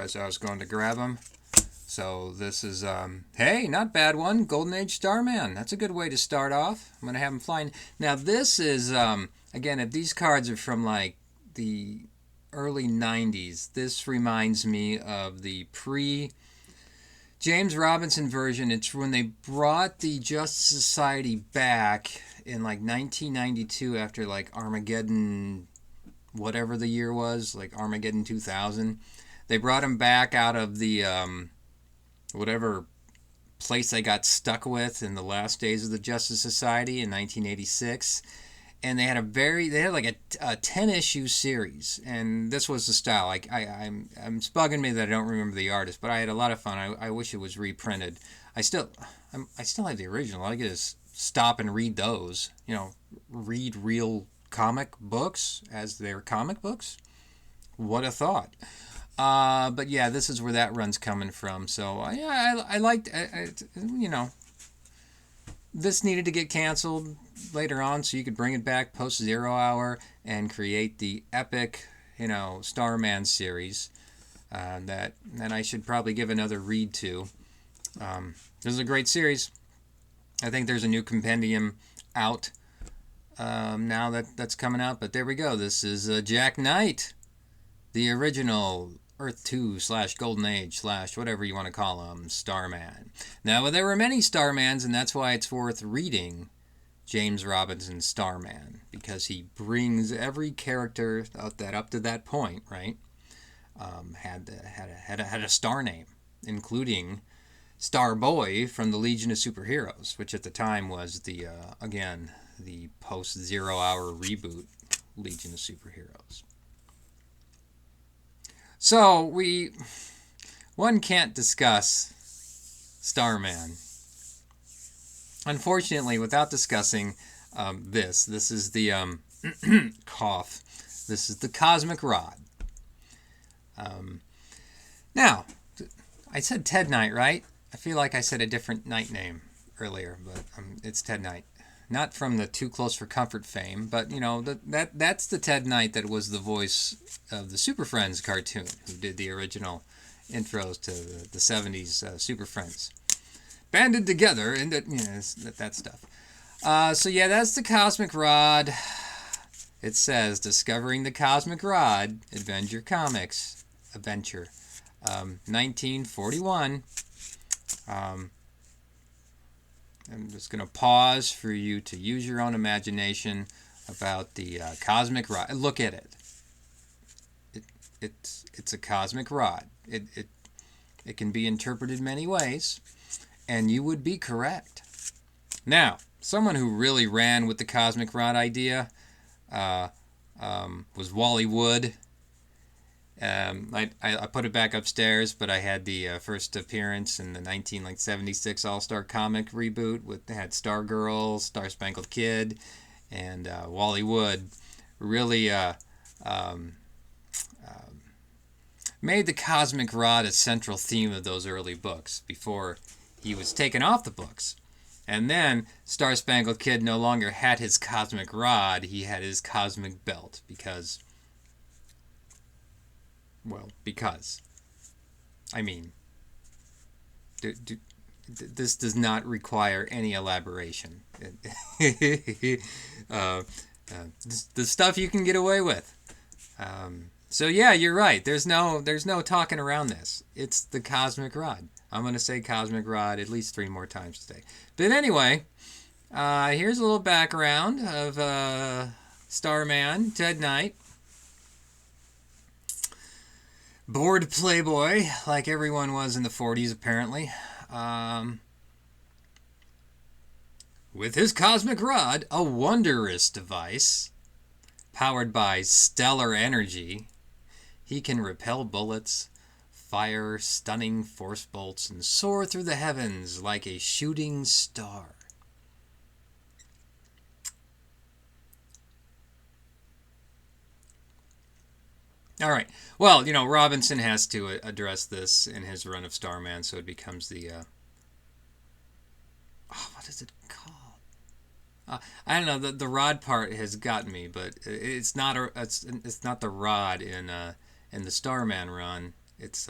as I was going to grab them. So this is, hey, not bad one. Golden Age Starman. That's a good way to start off. I'm going to have them flying. Now this is, again, if these cards are from like the early 90s, this reminds me of the James Robinson version. It's when they brought the Justice Society back in like 1992 after like Armageddon, whatever the year was, like Armageddon 2000. They brought them back out of the whatever place they got stuck with in the last days of the Justice Society in 1986. And they had like a 10 issue series, and this was the style. I'm bugging me that I don't remember the artist, but I had a lot of fun. I wish it was reprinted. I still have the original. I could just stop and read those. Read real comic books as they're comic books. What a thought. But yeah, this is where that run's coming from. So yeah, I liked, this needed to get canceled later on so you could bring it back post Zero Hour and create the epic, Starman series that I should probably give another read to. This is a great series. I think there's a new compendium out now that's coming out, but there we go. This is Jack Knight, the original Earth 2 / Golden Age / whatever you want to call him, Starman. Now, there were many Starmans, and that's why it's worth reading James Robinson's Starman, because he brings every character that up to that point, right, had a star name, including Starboy from the Legion of Superheroes, which at the time was the post-Zero Hour reboot Legion of Superheroes. So one can't discuss Starman, unfortunately, without discussing this. This is the cough. This is the Cosmic Rod. Now, I said Ted Knight, right? I feel like I said a different Knight name earlier, but it's Ted Knight. Not from the Too Close for Comfort fame, but that's the Ted Knight that was the voice of the Super Friends cartoon, who did the original intros to the 70s Super Friends. Banded together, and that stuff. So yeah, that's the Cosmic Rod. It says, Discovering the Cosmic Rod, Adventure Comics. Adventure. 1941. I'm just going to pause for you to use your own imagination about the Cosmic Rod. Look at it. It's a Cosmic Rod. It can be interpreted many ways, and you would be correct. Now, someone who really ran with the Cosmic Rod idea was Wally Wood. I put it back upstairs, but I had the first appearance in the 1976 All-Star comic reboot. They had Stargirl, Star Spangled Kid, and Wally Wood really made the Cosmic Rod a central theme of those early books before he was taken off the books. And then Star Spangled Kid no longer had his Cosmic Rod, he had his Cosmic Belt, because... this does not require any elaboration. The stuff you can get away with. So yeah, you're right. There's no talking around this. It's the Cosmic Rod. I'm going to say Cosmic Rod at least 3 more times today. But anyway, here's a little background of Starman, Ted Knight. Bored playboy, like everyone was in the 40s, apparently. With his Cosmic Rod, a wondrous device, powered by stellar energy, he can repel bullets, fire stunning force bolts, and soar through the heavens like a shooting star. All right. Well, Robinson has to address this in his run of Starman, so it becomes the... what is it called? I don't know. The rod part has gotten me, but it's not the rod in the Starman run. It's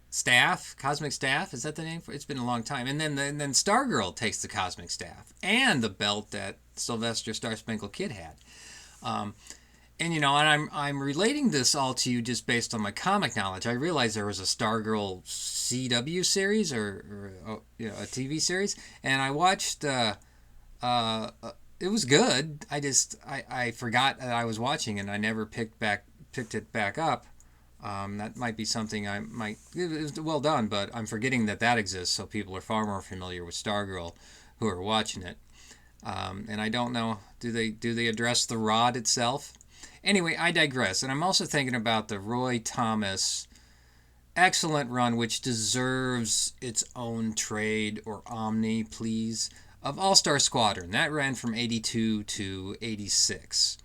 Staff, Cosmic Staff. Is that the name for it? It's been a long time. And then Stargirl takes the Cosmic Staff and the belt that Sylvester Star Spangled Kid had. And and I'm relating this all to you just based on my comic knowledge. I realized there was a Stargirl CW series or a TV series, and I watched. It was good. I forgot that I was watching, and I never picked it back up. That might be something I might. It was well done, but I'm forgetting that exists. So people are far more familiar with Stargirl, who are watching it. And I don't know. Do they address the rod itself? Anyway, I digress. And I'm also thinking about the Roy Thomas excellent run, which deserves its own trade or omni, please, of All-Star Squadron. That ran from 82 to 86.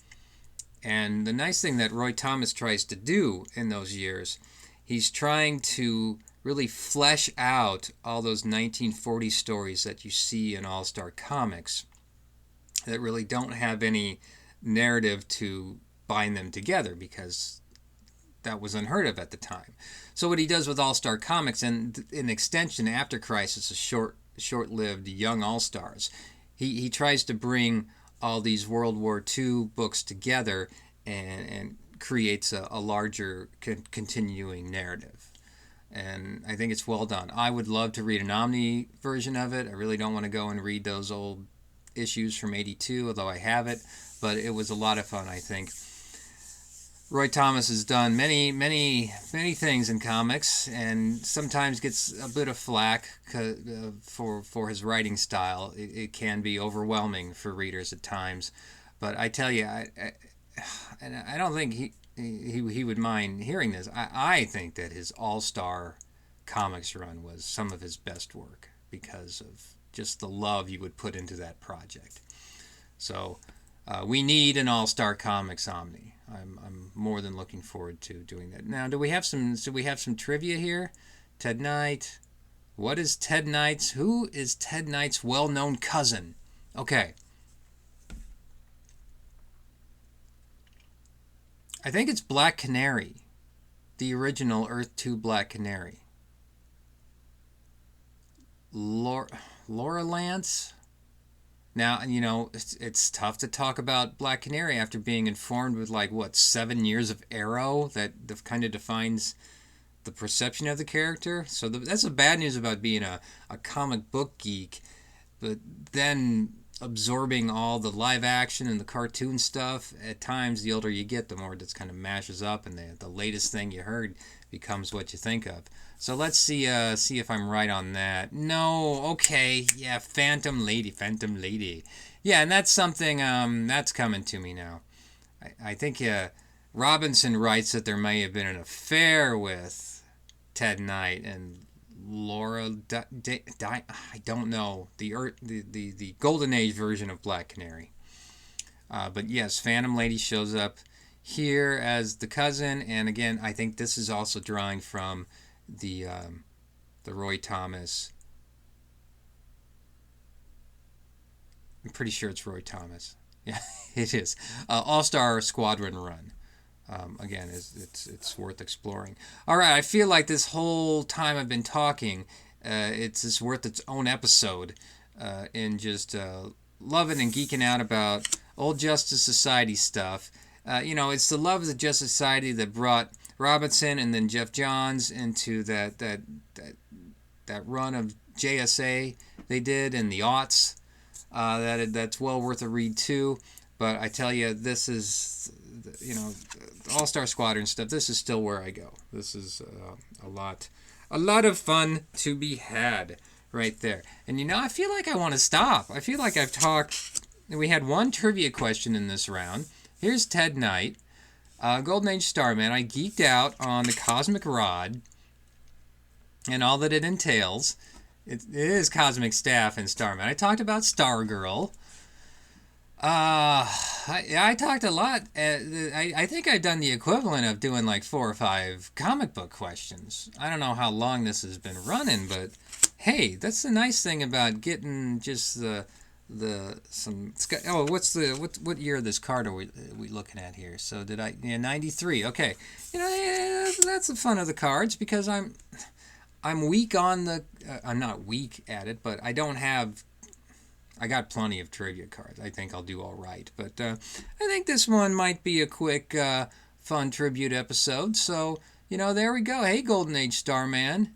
And the nice thing that Roy Thomas tries to do in those years, he's trying to really flesh out all those 1940 stories that you see in All-Star Comics that really don't have any narrative to bind them together, because that was unheard of at the time. So what he does with All-Star Comics, and in extension after Crisis, a short-lived Young All-Stars, he tries to bring all these World War II books together and creates a larger continuing narrative. And I think it's well done. I would love to read an Omni version of it. I really don't want to go and read those old issues from 82, although I have it. But it was a lot of fun, I think. Roy Thomas has done many, many, many things in comics, and sometimes gets a bit of flack for his writing style. It can be overwhelming for readers at times, but I tell you, I don't think he would mind hearing this. I think that his All-Star Comics run was some of his best work because of just the love you would put into that project. So we need an All-Star Comics Omni. I'm more than looking forward to doing that. Now, do we have some trivia here? Ted Knight. What is Ted Knight's? Who is Ted Knight's well-known cousin? Okay. I think it's Black Canary, the original Earth 2 Black Canary. Laura Lance? Now, it's tough to talk about Black Canary after being informed with 7 years of Arrow that kind of defines the perception of the character. So that's the bad news about being a comic book geek, but then absorbing all the live action and the cartoon stuff. At times, the older you get, the more it just kind of mashes up, and the latest thing you heard becomes what you think of. So let's see if I'm right on that. No, okay, yeah, Phantom Lady. Yeah, and that's something that's coming to me now. I think Robinson writes that there may have been an affair with Ted Knight and Laura. I don't know the Golden Age version of Black Canary. But yes, Phantom Lady shows up here as the cousin, and again, I think this is also drawing from the Roy Thomas. I'm pretty sure it's Roy Thomas. Yeah, it is. All-Star Squadron run. Again, it's worth exploring. All right, I feel like this whole time I've been talking, it's worth its own episode in just loving and geeking out about old Justice Society stuff. It's the love of the Justice Society that brought Robinson and then Jeff Johns into that run of JSA they did in the aughts. That's well worth a read too. But I tell you, this is, All-Star Squadron stuff. This is still where I go. This is a lot of fun to be had right there. And I feel like I want to stop. I feel like I've talked. We had one trivia question in this round. Here's Ted Knight, Golden Age Starman. I geeked out on the Cosmic Rod and all that it entails. It is Cosmic Staff and Starman. I talked about Stargirl. I talked a lot. I think I've done the equivalent of doing 4 or 5 comic book questions. I don't know how long this has been running, but hey, that's the nice thing about getting just the what year of this card are we looking at here? So did I 93? Okay, yeah, that's the fun of the cards because I'm weak on the I'm not weak at it, but I got plenty of trivia cards. I think I'll do all right, but I think this one might be a quick fun tribute episode. So there we go. Hey, Golden Age Starman,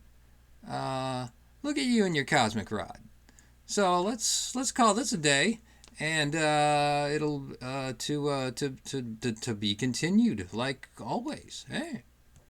look at you and your cosmic rod. So let's call this a day, and it'll to be continued like always. Hey.